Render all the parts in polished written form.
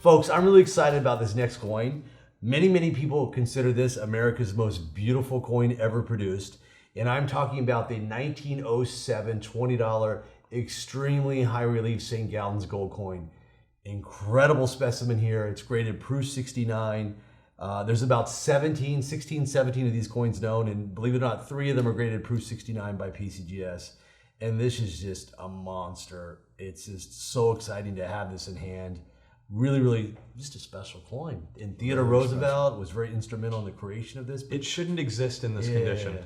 Folks, I'm really excited about this next coin. Many people consider this America's most beautiful coin ever produced. And I'm talking about the 1907 $20 Extremely High Relief Saint-Gaudens gold coin. Incredible specimen here. It's graded Proof 69. There's about 16, 17 of these coins known, and believe it or not, 3 of them are graded Proof 69 by PCGS. And this is just a monster. It's just so exciting to have this in hand. Really just a special coin. And Theodore Roosevelt was very instrumental in the creation of this. It shouldn't exist in this condition.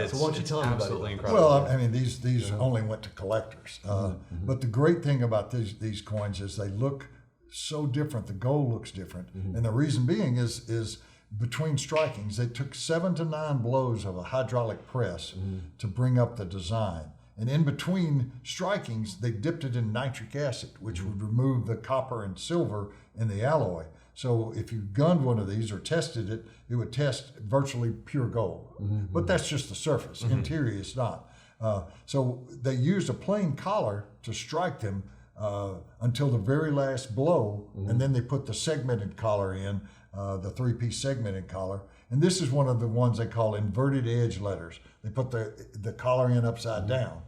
So why don't you tell me about it? Absolutely incredible. Well, I mean, these only went to collectors. But the great thing about these coins is they look so different. The gold looks different. And the reason being is between strikings, they took 7 to 9 blows of a hydraulic press to bring up the design. And in between strikings, they dipped it in nitric acid, which would remove the copper and silver in the alloy. So if you gunned one of these or tested it, it would test virtually pure gold. But that's just the surface. Interior is not. So they used a plain collar to strike them until the very last blow, and then they put the segmented collar in, the 3-piece segmented collar. And this is one of the ones they call inverted edge letters. They put the collar in upside down,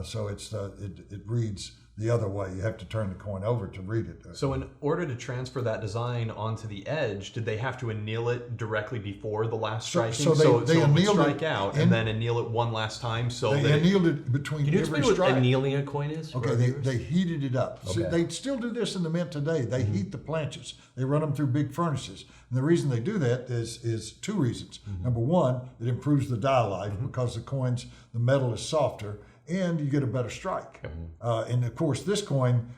so it reads the other way. You have to turn the coin over to read it. So in order to transfer that design onto the edge, did they have to anneal it directly before the last striking? So they it would annealed strike out and then anneal it one last time? So they annealed it between Can you every explain strike. what annealing a coin is? Okay, they heated it up. Okay. So they still do this in the mint today. They heat the planches. They run them through big furnaces. And the reason they do that is 2 reasons. Number one, it improves the die life because the metal is softer, and you get a better strike. And of course, this coin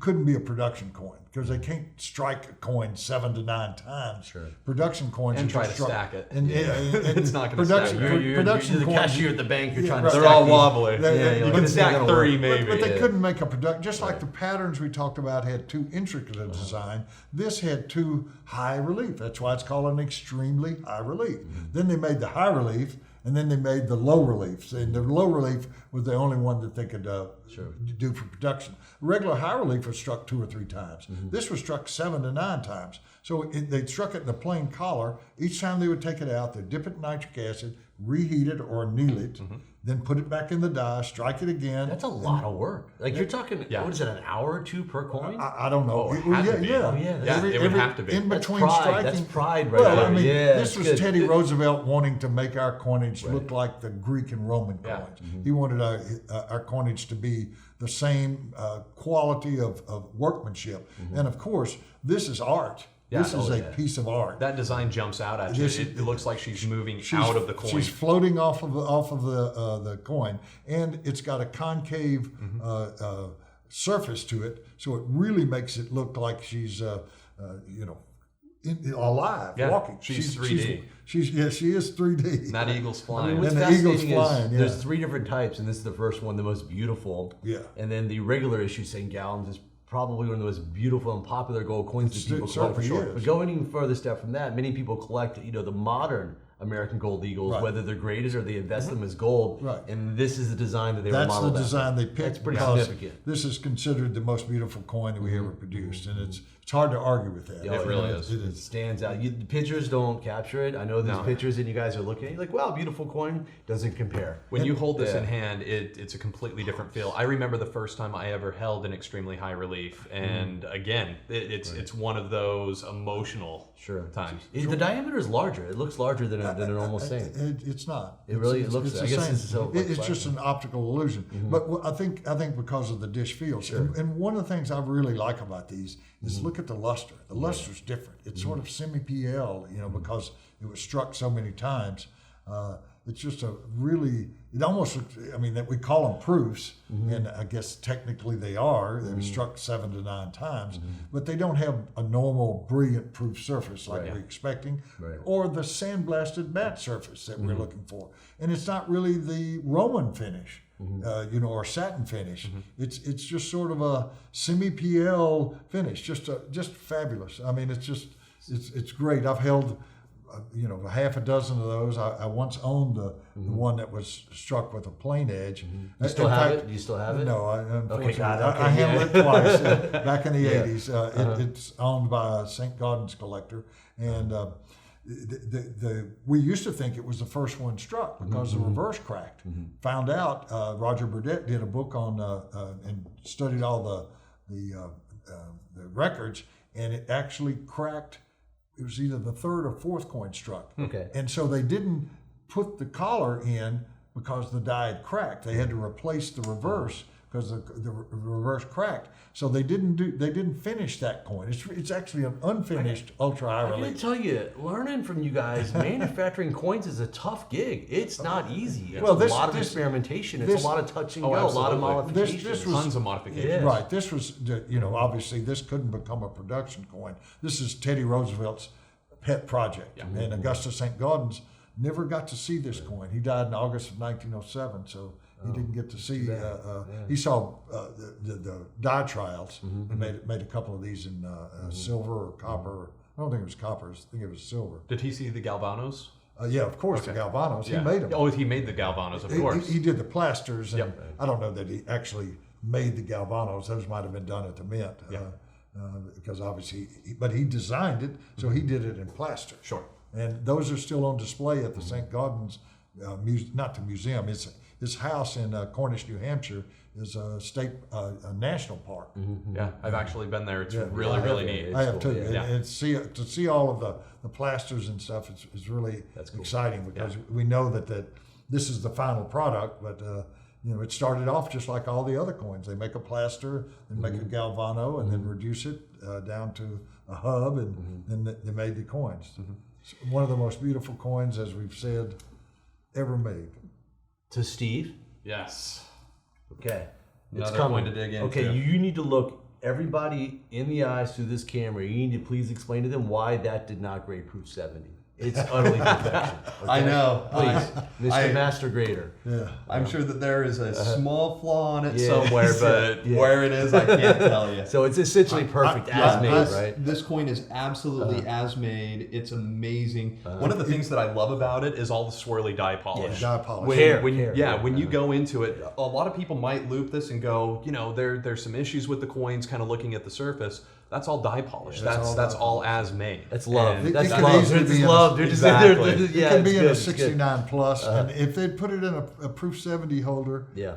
couldn't be a production coin because they can't strike a coin 7 to 9 times. Production coins and you try just to stack it. And it's not going to stack. You're the cashier at the bank. You're trying to they're stack all these. wobbly. You can stack 30 maybe. But they couldn't make a production. Just like the patterns we talked about had too intricate a design, this had too high relief. That's why it's called an extremely high relief. Then they made the high relief, and then they made the low reliefs. And the low relief was the only one that they could do for production. Regular high relief was struck 2 or 3 times. This was struck 7 to 9 times. So they struck it in a plain collar. Each time they would take it out, they'd dip it in nitric acid, reheat it or anneal it, then put it back in the die, strike it again. That's a lot of work. Like you're talking, what is it, an hour or 2 per coin? I don't know. It would have to be. In between that's pride. striking. That's pride right there. I mean, this it's was good. Teddy Roosevelt wanting to make our coinage look like the Greek and Roman coins. He wanted our coinage to be the same quality of workmanship. And of course, this is art. This is a piece of art. That design jumps out at you. It looks like she's moving out of the coin. She's floating off of the coin, and it's got a concave surface to it, so it really makes it look like she's alive, walking. She's 3D. She is 3D. And that eagle's flying. What's And the fascinating eagle's flying, is there's 3 different types, and this is the first one, the most beautiful. Yeah. And then the regular issue Saint-Gaudens is probably one of the most beautiful and popular gold coins that people collect for sure. But going even further step from that, many people collect, the modern American gold eagles, whether they're graded or they invest them as gold. And this is the design that they were modeled That's the design they picked. That's pretty significant. This is considered the most beautiful coin that we ever produced, and it's hard to argue with that. It really is. It stands out. The pictures don't capture it. I know there's pictures that you guys are looking at. You're like, wow, beautiful coin. Doesn't compare. When you hold this in hand, it's a completely different feel. I remember the first time I ever held an extremely high relief, and again, it's one of those emotional times. The diameter is larger. It looks larger than a normal Saint. It's not. It looks. I guess it's just an optical illusion. But I think because of the dish fields, and one of the things I really like about these is look at the luster. The luster's different. It's sort of semi-PL, because it was struck so many times. It's just it almost looks, that we call them proofs, and I guess technically they are. They were struck 7 to 9 times, but they don't have a normal brilliant proof surface like we're expecting, or the sandblasted matte surface that we're looking for. And it's not really the Roman finish. Or satin finish. It's just sort of a semi-PL finish, just fabulous. It's great. I've held half a dozen of those. I once owned the one that was struck with a plain edge. You still have it? Do you still have it? No, unfortunately, Okay, God, okay, I handled it twice back in the Yeah. 80s. It's owned by a Saint-Gaudens collector, and we used to think it was the first one struck because the reverse cracked. Found out Roger Burdett did a book on and studied all the records, and it actually cracked. It was either the third or fourth coin struck. Okay. And so they didn't put the collar in because the die had cracked. They had to replace the reverse because the reverse cracked. So they didn't finish that coin. It's actually an unfinished ultra high I'm going relief. to tell you, learning from you guys, manufacturing coins is a tough gig. It's not easy. It's Well, a lot of experimentation. It's a lot of touch and go, a lot of absolutely. modifications. This was- Tons of modifications. Yeah. Right. This was, obviously this couldn't become a production coin. This is Teddy Roosevelt's pet project. And Augustus Saint-Gaudens never got to see this coin. He died in August of 1907, so he didn't get to see. He saw the die trials and made a couple of these in silver or copper. I don't think it was copper. I think it was silver. Did he see the Galvanos? Yeah, of course, the Galvanos. He made them. Oh, he made the Galvanos, of course. He did the plasters, and I don't know that he actually made the Galvanos. Those might have been done at the Mint, because obviously, but he designed it, so he did it in plaster. Sure. And those are still on display at the St. Gaudens, not the museum. His house in Cornish, New Hampshire, is a a national park. Yeah, I've actually been there. It's really neat. I have cool, too. yeah. And to see all of the plasters and stuff is really exciting because we know that this is the final product, but it started off just like all the other coins. They make a plaster, then make a galvano, and then reduce it down to a hub, and then they made the coins. It's one of the most beautiful coins, as we've said, ever made. To Steve. Yes. Okay. It's Another coming. coin to dig into. Okay, you need to look everybody in the eyes through this camera. You need to please explain to them why that did not grade proof 70. It's utterly perfection. Okay? I know. Please, Mr. Master Grader. Yeah. I'm sure that there is a small flaw in it Yeah. somewhere, but where it is, I can't tell you. So it's essentially perfect as made, right? This coin is absolutely as made. It's amazing. One of the things that I love about it is all the swirly die polish. Die polish. When you go into it, a lot of people might loop this and go, there's some issues with the coins kind of looking at the surface. That's all die polish. That's all as made. That's love. And That's it can love. easily It's be in love. a- They're just Exactly. It can be in a it's good. 69 plus, and if they'd put it in a proof 70 holder, Yeah.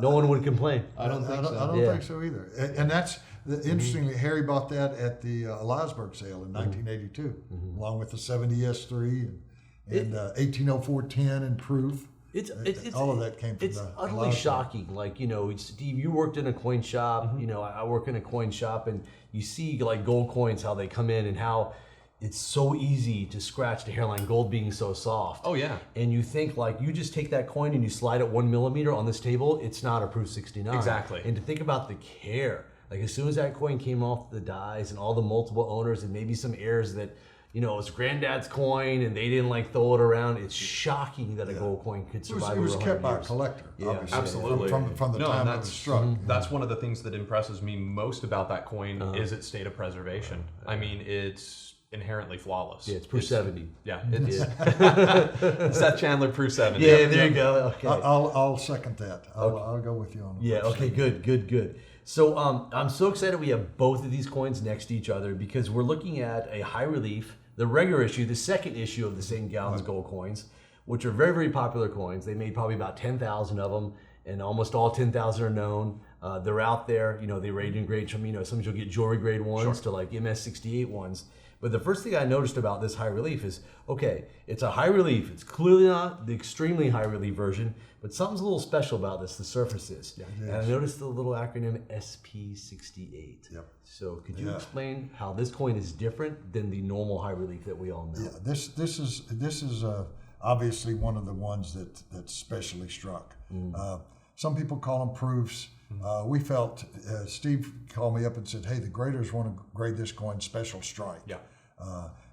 No one would complain. I don't think so. I don't Yeah. think so either. And that's interestingly, Harry bought that at the Elisburg sale in 1982, along with the 70 S3 and 180410 in proof. It's all of that came from it's the utterly Elisburg. shocking. Like, Steve, you worked in a coin shop. I work in a coin shop, and you see like gold coins, how they come in and how it's so easy to scratch the hairline, gold being so soft. Oh, yeah. And you think like you just take that coin and you slide it 1 millimeter on this table, it's not a proof 69. Exactly. And to think about the care, like as soon as that coin came off the dies and all the multiple owners and maybe some heirs that, it's granddad's coin and they didn't like throw it around. It's shocking that a gold coin could survive. It was over kept 100 by a years. collector, Yeah, obviously, absolutely. from the time it was struck. That's one of the things that impresses me most about that coin is its state of preservation. I mean, it's inherently flawless. Yeah, it's proof 70. Yeah, it's Seth Chandler proof 70. Yeah, there you go. Okay. I'll second that. I'll go with you on that. Yeah, okay, good. So I'm so excited we have both of these coins next to each other because we're looking at a high relief, the regular issue, the second issue of the Saint-Gaudens gold coins, which are very, very popular coins. They made probably about 10,000 of them, and almost all 10,000 are known. They're out there, they rate in grades from, sometimes you'll get jewelry grade ones to like MS68 ones. But the first thing I noticed about this high relief is, okay, it's a high relief. It's clearly not the extremely high relief version, but something's a little special about this, the surfaces. And I noticed the little acronym SP68. Yep. So could you explain how this coin is different than the normal high relief that we all know? Yeah, this is obviously one of the ones that's specially struck. Some people call them proofs. We felt, Steve called me up and said, hey, the graders want to grade this coin special strike. Yeah.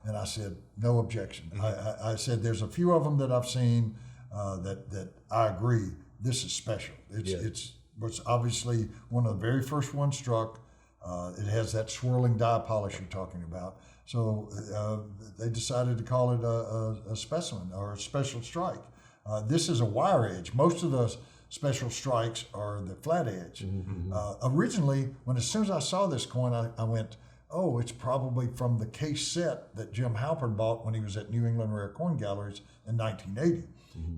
And I said, no objection. I said, there's a few of them that I've seen that I agree, this is special. It's obviously one of the very first ones struck. It has that swirling die polish you're talking about. So they decided to call it a specimen or a special strike. This is a wire edge. Most of the special strikes are the flat edge. Originally, as soon as I saw this coin, I went, oh, it's probably from the case set that Jim Halpern bought when he was at New England Rare Coin Galleries in 1980.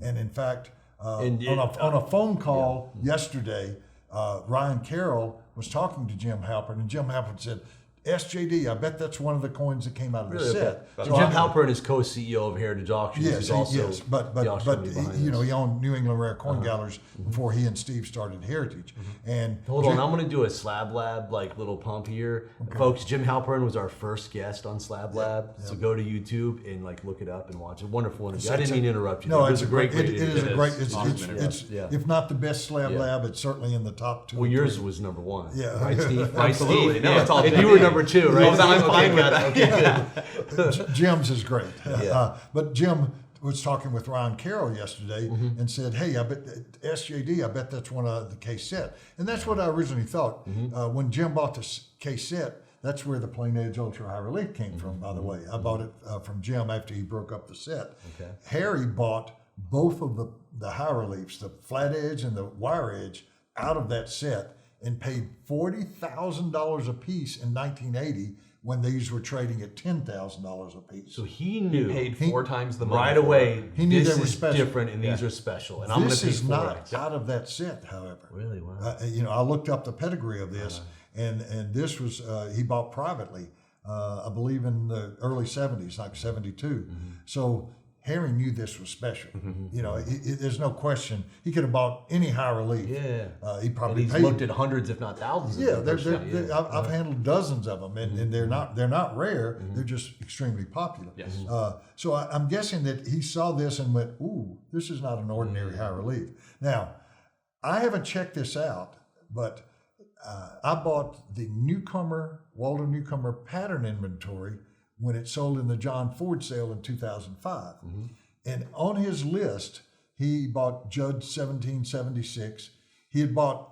And in fact, on a phone call yesterday, Ryan Carroll was talking to Jim Halpern, and Jim Halpern said, SJD, I bet that's one of the coins that came out of the set. So Jim Halpern is co-CEO of Heritage Auctions. Yes, but you know, he owned New England Rare Coin Galleries before he and Steve started Heritage. And hold on, I'm going to do a Slab Lab little pump here, folks. Jim Halpern was our first guest on Slab Lab, so go to YouTube and look it up and watch it. Wonderful interview. I didn't mean to interrupt you. No, it's a great. It is a great. It's if not the best Slab Lab, it's certainly in the top 2. Well, yours was number 1. Yeah, right, Steve. Absolutely. No, it's all. And you were number 2, right? I'm fine with that. Okay, good. Jim's is great. But Jim was talking with Ryan Carroll yesterday and said, hey, I bet SJD, I bet that's one of the case set. And that's what I originally thought. When Jim bought the case set, that's where the plain edge ultra high relief came from, by the way. I bought it from Jim after he broke up the set. Okay. Harry bought both of the high reliefs, the flat edge and the wire edge, out of that set and paid $40,000 a piece in 1980 when these were trading at $10,000 a piece. So he knew He paid 4 times the money right away. He knew this they were is special. different, and these are special. And I'm going to This pay is not 4X. out of that set, however. Really? Wow. You know, I looked up the pedigree of this, and this was he bought privately, I believe in the early 70s, like 72. So Harry knew this was special. You know, there's no question. He could have bought any high relief. Yeah. He probably and he's paid. looked at hundreds, if not thousands. Yeah, of them. I've handled dozens of them, and they're not rare. They're just extremely popular. Yes. So I'm guessing that he saw this and went, "Ooh, this is not an ordinary high relief." Now, I haven't checked this out, but I bought the Waldo Newcomer pattern inventory when it sold in the John Ford sale in 2005. And on his list, he bought Judd 1776. He had bought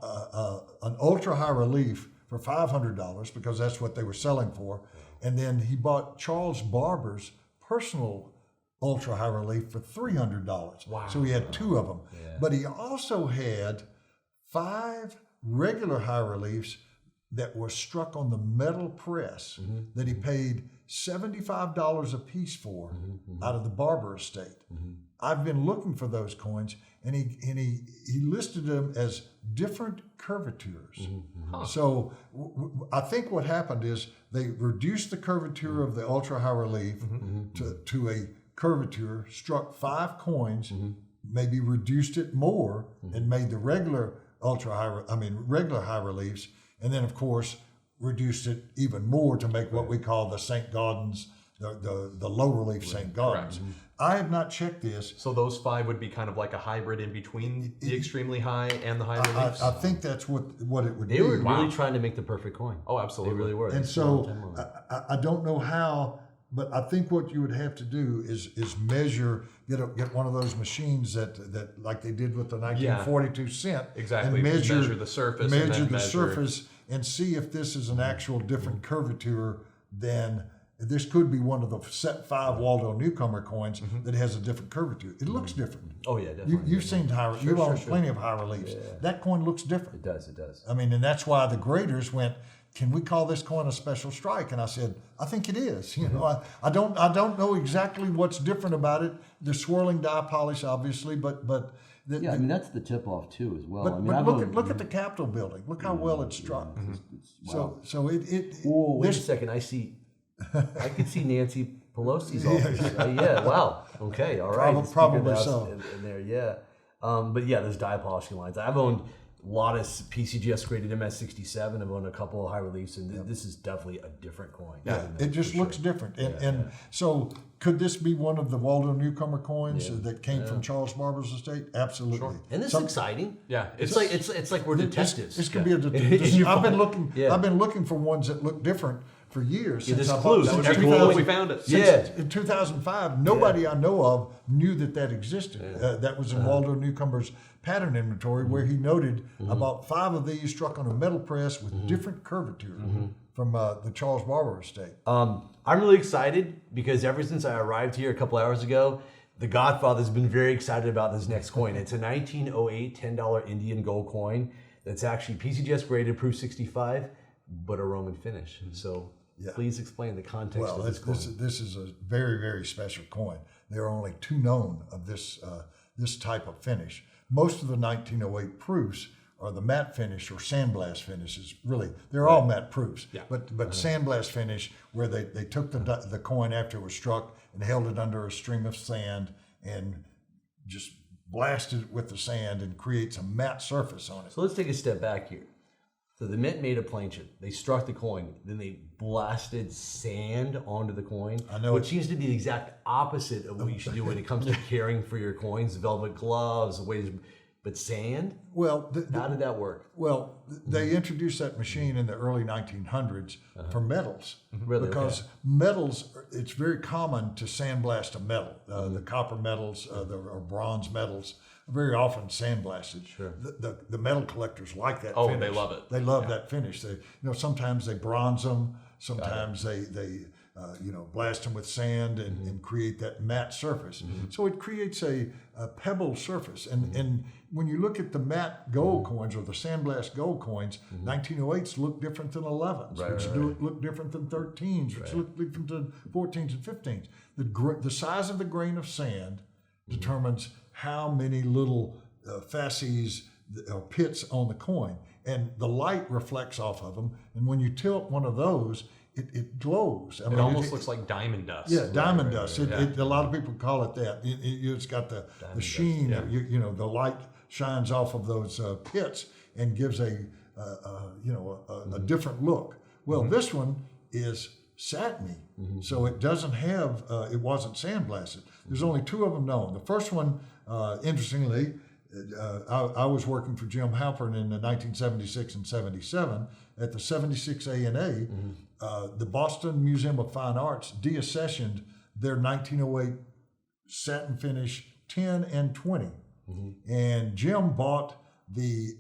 an ultra high relief for $500 because that's what they were selling for. And then he bought Charles Barber's personal ultra high relief for $300. Wow. So he had 2 of them. Yeah. But he also had 5 regular high reliefs that were struck on the metal press that he paid $75 a piece for out of the Barber estate. I've been looking for those coins, and he listed them as different curvatures. So I think what happened is they reduced the curvature of the ultra high relief to a curvature, struck 5 coins, maybe reduced it more, and made the regular regular high reliefs, and then of course reduced it even more to make what we call the Saint-Gaudens, the low relief Saint-Gaudens. I have not checked this. So those 5 would be kind of like a hybrid in between the extremely high and the high reliefs? I think that's what it would be. They were really trying to make the perfect coin. Oh, absolutely. They really were. And so I don't know how, but I think what you would have to do is measure, get one of those machines that like they did with the 1942 cent. Exactly. And measure the surface. Measure the surface and see if this is an actual different curvature than. This could be one of the set 5 Waldo Newcomer coins that has a different curvature. It looks different. Oh yeah, definitely. You've seen you've owned plenty of high reliefs. Yeah. That coin looks different. It does. I mean, and that's why the graders went, can we call this coin a special strike? And I said, I think it is. You know, I don't know exactly what's different about it. The swirling die polish, obviously, but I mean that's the tip off too as well. But look at the Capitol building. Look how well it's struck. Wow. So it. Oh, wait a second. I could see Nancy Pelosi's office. Yeah. Wow. Okay. All right. Probably so. In there. Yeah. But yeah, those die polishing lines. I've owned a lot of PCGS graded MS67. I've owned a couple of high reliefs, and this is definitely a different coin. Yeah, it just looks different. And so could this be one of the Waldo Newcomer coins that came from Charles Barber's estate? Absolutely. Sure. And this is exciting. Yeah, it's like we're detectives. This could be I've been looking for ones that look different for years. There's since clues. We found it. In 2005, nobody I know of knew that existed. That was in Waldo Newcomer's pattern inventory, where he noted about 5 of these struck on a metal press with different curvatures. the Charles Barber estate. I'm really excited because ever since I arrived here a couple hours ago, the Godfather's been very excited about this next coin. It's a 1908 $10 Indian gold coin that's actually PCGS graded, proof 65, but a Roman finish. So please explain the context of this coin. This is a very, very special coin. There are only 2 known of this type of finish. Most of the 1908 proofs are the matte finish or sandblast finishes. Really, they're all matte proofs. Yeah. But sandblast finish, where they took the coin after it was struck and held it under a stream of sand and just blasted it with the sand and creates a matte surface on it. So let's take a step back here. So the mint made a planchet. They struck the coin. Then they blasted sand onto the coin. I know. Which seems to be the exact opposite of what you should do when it comes to caring for your coins. Velvet gloves, the way. But sand? Well, how did that work? Well, they introduced that machine in the early 1900s for metals. Really? Because metals, it's very common to sandblast a metal. The copper metals or bronze metals are very often sandblasted. Sure. The metal collectors like that Oh, finish. they love it. They love that finish. They, sometimes they bronze them. Sometimes they blast them with sand and create that matte surface. So it creates a pebble surface. And when you look at the matte gold coins or the sandblast gold coins, 1908s look different than 11s, which look different than 13s, which look different than 14s and 15s. The size of the grain of sand determines how many little facies or pits on the coin. And the light reflects off of them. And when you tilt one of those, it glows. It almost looks like diamond dust. Yeah, diamond dust. A lot of people call it that. It's got the sheen. dust, The light shines off of those pits and gives a different look. Well, this one is satiny, so it doesn't have. It wasn't sandblasted. There's only 2 of them known. The first one, interestingly. I was working for Jim Halpern in the 1976 and 77 at the 76 A&A. The Boston Museum of Fine Arts deaccessioned their 1908 satin finish 10 and 20. And Jim bought the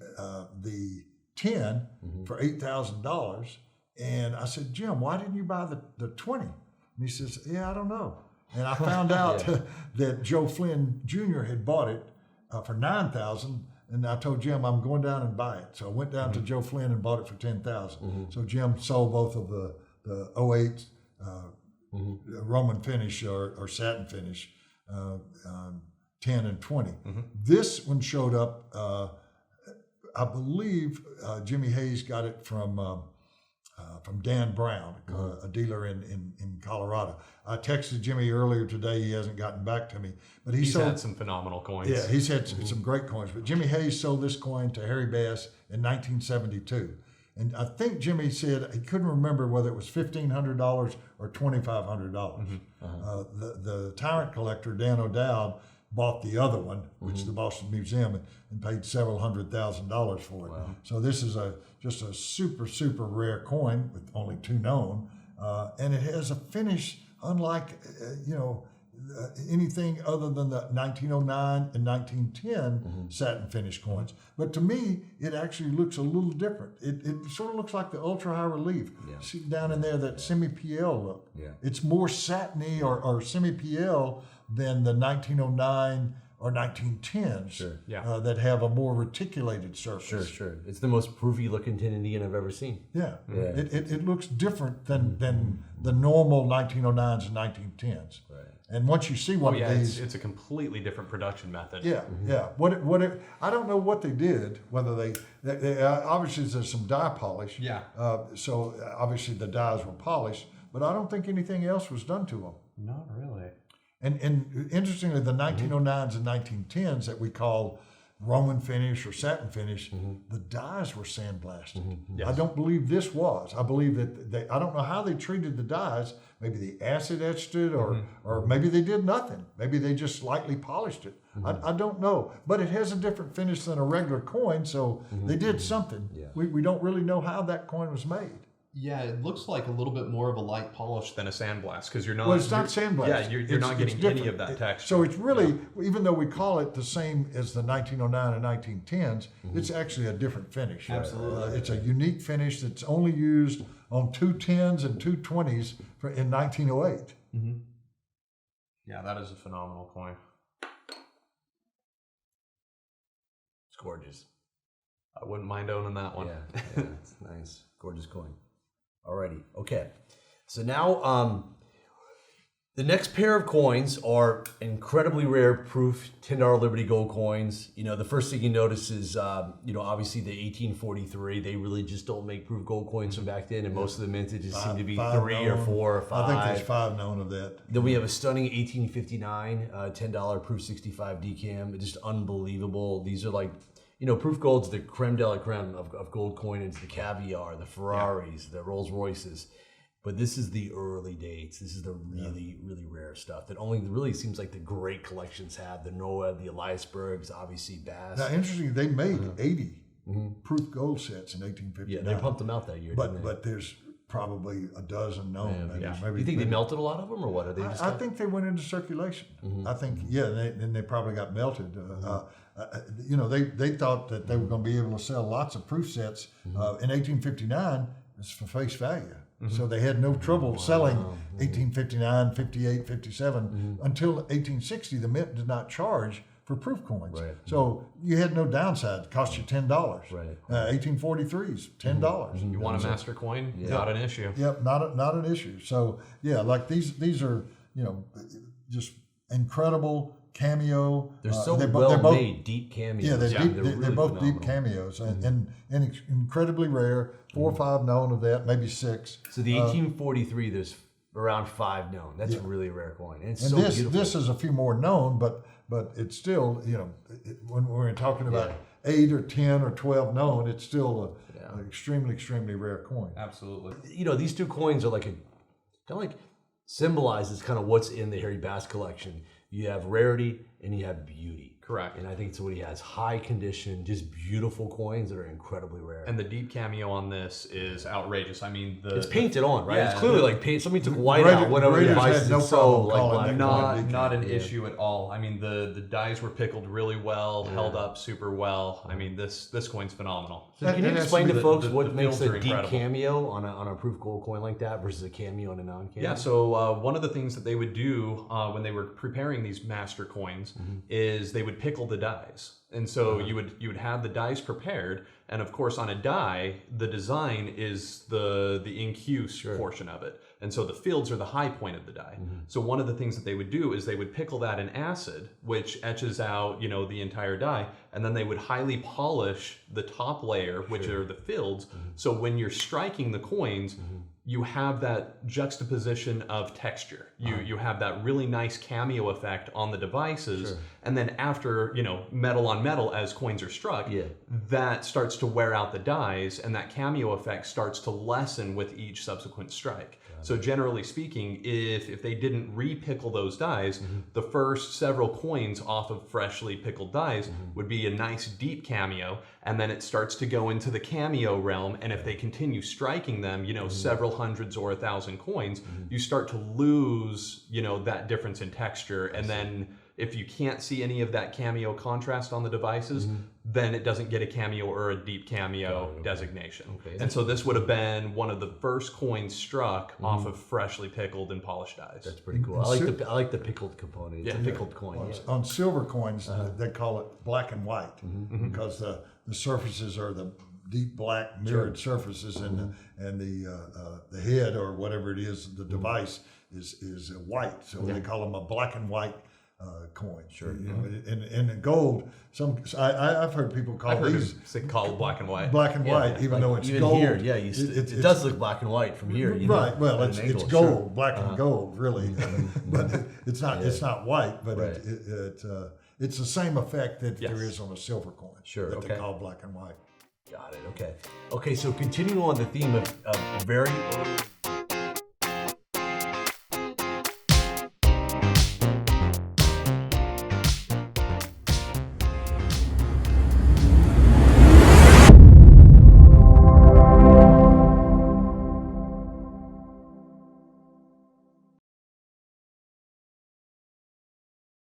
10 for $8,000. And I said, Jim, why didn't you buy the 20? And he says, yeah, I don't know. And I found out that Joe Flynn Jr. had bought it for $9,000, and I told Jim I'm going down and buy it. So I went down to Joe Flynn and bought it for $10,000. So Jim sold both of the 08 Roman finish or satin finish, 10 and 20. This one showed up. I believe Jimmy Hayes got it from Dan Brown, a dealer in Colorado. I texted Jimmy earlier today. He hasn't gotten back to me, but he's had some phenomenal coins. Yeah, he's had some great coins. But Jimmy Hayes sold this coin to Harry Bass in 1972, and I think Jimmy said he couldn't remember whether it was $1,500 or $2,500. The Tyrant collector Dan O'Dowd bought the other one, which is the Boston Museum, and paid several $100,000 for it. Wow. So this is just a super, super rare coin with only 2 known, and it has a finish unlike anything other than the 1909 and 1910 satin finish coins. But to me, it actually looks a little different. It sort of looks like the ultra high relief. See down in there that semi-PL look. It's more satiny or semi-PL than the 1909 or 1910s that have a more reticulated surface. Sure. It's the most proofy looking tin Indian I've ever seen. It looks different than the normal 1909s and 1910s. Right. And once you see one of these, it's a completely different production method. What I don't know what they did. Whether they obviously there's some dye polish. So obviously the dyes were polished, but I don't think anything else was done to them. Not really. And interestingly, the 1909s and 1910s that we call Roman finish or satin finish, the dyes were sandblasted. I don't believe this was. I believe that I don't know how they treated the dyes. Maybe they acid etched it or maybe they did nothing. Maybe they just slightly polished it. I don't know. But it has a different finish than a regular coin, so they did something. We don't really know how that coin was made. Yeah, it looks like a little bit more of a light polish than a sandblast because you're not. Well, it's not sandblast. Yeah, you're not getting any of that texture. So it's really, even though we call it the same as the 1909 and 1910s, it's actually a different finish. Absolutely. It's a unique finish that's only used on 210s and 220s in 1908. Mm-hmm. Yeah, that is a phenomenal coin. It's gorgeous. I wouldn't mind owning that one. Yeah, it's nice. Gorgeous coin. Alrighty, okay. So now the next pair of coins are incredibly rare proof $10 Liberty Gold coins. You know, the first thing you notice is, you know, obviously the 1843, they really just don't make proof gold coins from back then, and most of the mintages seem to be 3 or 4 or 5. I think there's 5 known of that. Then we have a stunning 1859 $10 proof 65 decam. Just unbelievable. These are like, you know, proof gold's the creme de la creme of gold coinage, the caviar, the Ferraris, the Rolls Royces. But this is the early dates. This is the really, really rare stuff that only really seems like the great collections have. The Noah, the Eliasbergs, obviously Bass. Now, interestingly, they made 80 proof gold sets in 1859. Yeah, they pumped them out that year, didn't they? But there's probably a dozen known. Do you think they melted a lot of them, or what? Are they just I think they went into circulation. I think, and they probably got melted. You know, they thought that they were going to be able to sell lots of proof sets. In 1859, it's for face value. So they had no trouble selling 1859, 58, 57 until 1860. The mint did not charge for proof coins. Right. So you had no downside. It cost you $10. Right. 1843s, $10. You want a master coin? Not an issue. Yep, not an issue. So yeah, like these are, you know, just incredible cameo. They're so they're well both, made, deep cameos. Yeah, they're really both phenomenal. deep cameos and incredibly rare. 4 or 5 known of that, maybe 6. So the 1843, there's around 5 known. That's a really rare coin. And it's so this beautiful. this is a few more known, but it's still, you know, when we're talking about 8 or 10 or 12 known, it's still an extremely rare coin. Absolutely. You know, these two coins are like kind of like symbolizes kind of what's in the Harry Bass collection. You have rarity and you have beauty. Correct. And I think it's what he has. High condition, just beautiful coins that are incredibly rare. And the deep cameo on this is outrageous. I mean, it's painted on, right? Yeah, it's clearly like paint. Somebody took white out, went over the devices. No It's so problem like calling black. that not an issue at all. I mean, the dies were pickled really well, held up super well. I mean, this coin's phenomenal. So can you That has explain to to be folks the what makes fields a are deep incredible. cameo on a proof gold coin like that versus a cameo on a non-cameo? Yeah, so one of the things that they would do when they were preparing these master coins is they would pickle the dies. And so you would have the dies prepared, and of course on a die, the design is the incuse portion of it. And so the fields are the high point of the die. So one of the things that they would do is they would pickle that in acid, which etches out, you know, the entire die, and then they would highly polish the top layer, which are the fields. So when you're striking the coins, you have that juxtaposition of texture. You have that really nice cameo effect on the devices, and then after, you know, metal on metal as coins are struck, that starts to wear out the dies, and that cameo effect starts to lessen with each subsequent strike. So generally speaking, if they didn't re-pickle those dies, the first several coins off of freshly pickled dies would be a nice deep cameo, and then it starts to go into the cameo realm, and if they continue striking them, you know, several hundreds or 1,000 coins, you start to lose, you know, that difference in texture, and then if you can't see any of that cameo contrast on the devices, then it doesn't get a cameo or a deep cameo designation. And so this would have been one of the first coins struck off of freshly pickled and polished dies. That's pretty cool. I like the pickled component. It's a pickled coin. On silver coins, they call it black and white because the surfaces are the deep black mirrored surfaces, and the head or whatever it is, the device is white. So they call them a black and white coin. You know, and the gold, I've heard people call these called black and white. Black and white, even like, though it's even gold. Here, it does look black and white from here. You know, Right. Well, at an it's angle, gold, black and gold, really, but it's not white. But it's the same effect that there is on a silver coin. That they call black and white. Got it. Okay. So continuing on the theme of very early